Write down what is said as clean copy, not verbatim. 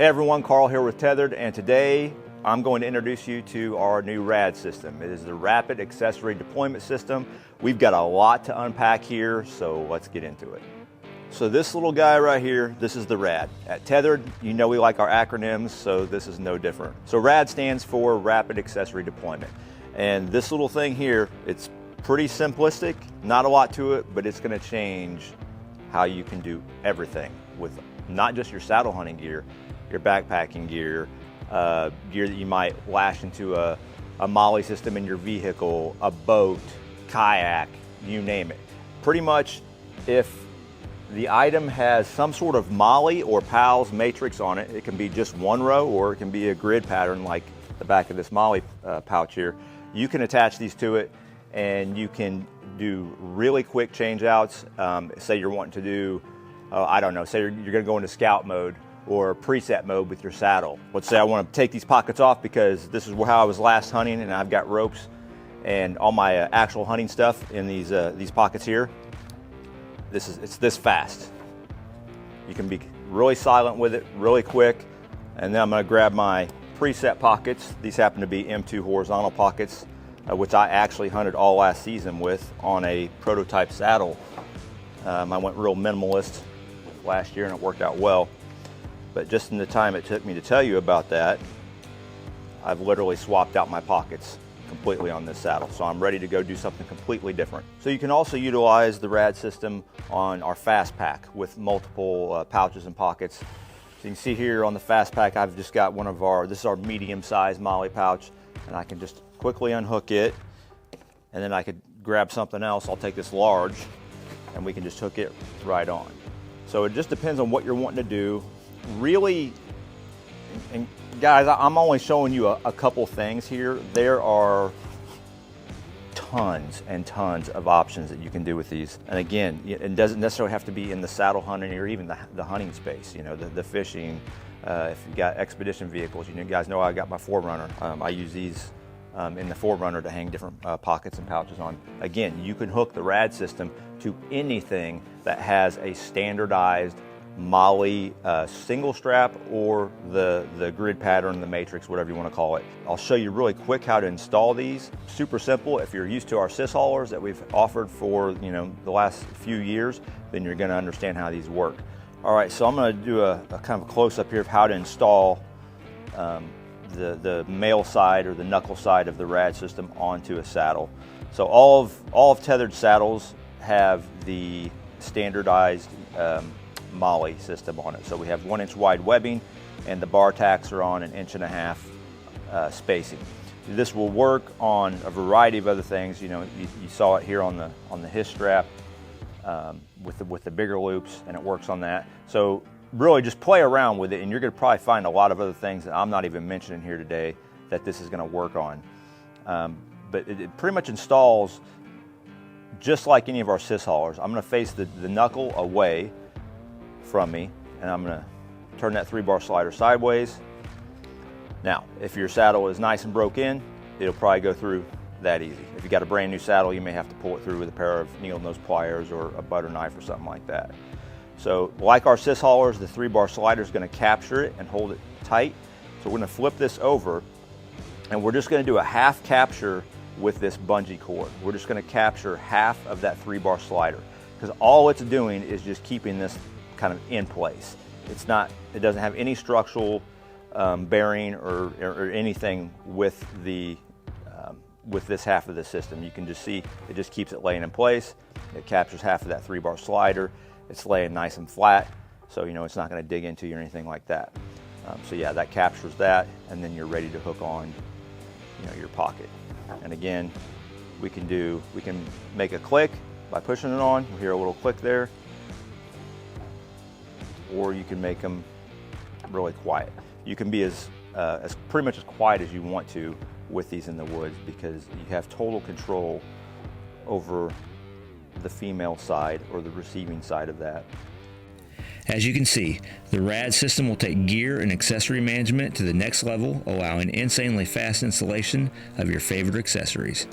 Hey everyone, Carl here with Tethrd, and today I'm going to introduce you to our new RAD system. It is the Rapid Accessory Deployment System. We've got a lot to unpack here, so let's get into it. So this little guy right here, this is the RAD. At Tethrd, you know we like our acronyms, so this is no different. So RAD stands for Rapid Accessory Deployment. And this little thing here, it's pretty simplistic, not a lot to it, but it's gonna change how you can do everything with not just your saddle hunting gear, your backpacking gear, gear that you might lash into a MOLLE system in your vehicle, a boat, kayak, you name it. Pretty much if the item has some sort of MOLLE or PALS matrix on it, it can be just one row or it can be a grid pattern like the back of this MOLLE pouch here. You can attach these to it and you can do really quick change outs. Say you're wanting to do, I don't know, say you're gonna go into scout mode or preset mode with your saddle. Let's say I want to take these pockets off because this is how I was last hunting and I've got ropes and all my actual hunting stuff in these pockets here. It's this fast. You can be really silent with it, really quick. And then I'm going to grab my preset pockets. These happen to be M2 horizontal pockets, which I actually hunted all last season with on a prototype saddle. I went real minimalist last year and it worked out well. But just in the time it took me to tell you about that, I've literally swapped out my pockets completely on this saddle. So I'm ready to go do something completely different. So you can also utilize the RAD system on our fast pack with multiple pouches and pockets. So you can see here on the fast pack, I've just got this is our medium sized MOLLE pouch, and I can just quickly unhook it. And then I could grab something else. I'll take this large and we can just hook it right on. So it just depends on what you're wanting to do. Really, and guys, I'm only showing you a couple things here. There are tons and tons of options that you can do with these. And again, it doesn't necessarily have to be in the saddle hunting or even the hunting space, you know, the fishing. If you've got expedition vehicles, you guys know I got my 4Runner. I use these in the 4Runner to hang different pockets and pouches on. Again, you can hook the RAD system to anything that has a standardized MOLLE single strap or the grid pattern, the matrix, whatever you want to call it. I'll show you really quick how to install these. Super simple. If you're used to our sys haulers that we've offered for the last few years, then you're going to understand how these work. All right, so I'm going to do a kind of a close up here of how to install the male side or the knuckle side of the RAD system onto a saddle. So all of Tethrd saddles have the standardized MOLLE system on it. So we have 1 inch wide webbing and the bar tacks are on 1.5 inch spacing. This will work on a variety of other things. You saw it here on the his strap with the bigger loops, and it works on that. So really just play around with it and you're going to probably find a lot of other things that I'm not even mentioning here today that this is going to work on. But it pretty much installs just like any of our sys haulers. I'm going to face the knuckle away from me, and I'm going to turn that 3-bar slider sideways. Now, if your saddle is nice and broke in, it'll probably go through that easy. If you got a brand new saddle, you may have to pull it through with a pair of needle nose pliers or a butter knife or something like that. So like our sys haulers, the 3-bar slider is going to capture it and hold it tight. So we're going to flip this over and we're just going to do a half capture with this bungee cord. We're just going to capture half of that 3-bar slider because all it's doing is just keeping this kind of in place. It doesn't have any structural bearing or anything with this half of the system. You can just see it just keeps it laying in place. It captures half of that 3-bar slider. It's laying nice and flat, so it's not going to dig into you or anything like that. So yeah, that captures that, and then you're ready to hook on your pocket. And again, we can make a click by pushing it on. You'll hear a little click there. Or you can make them really quiet. You can be as pretty much as quiet as you want to with these in the woods because you have total control over the female side or the receiving side of that. As you can see, the RAD system will take gear and accessory management to the next level, allowing insanely fast installation of your favorite accessories.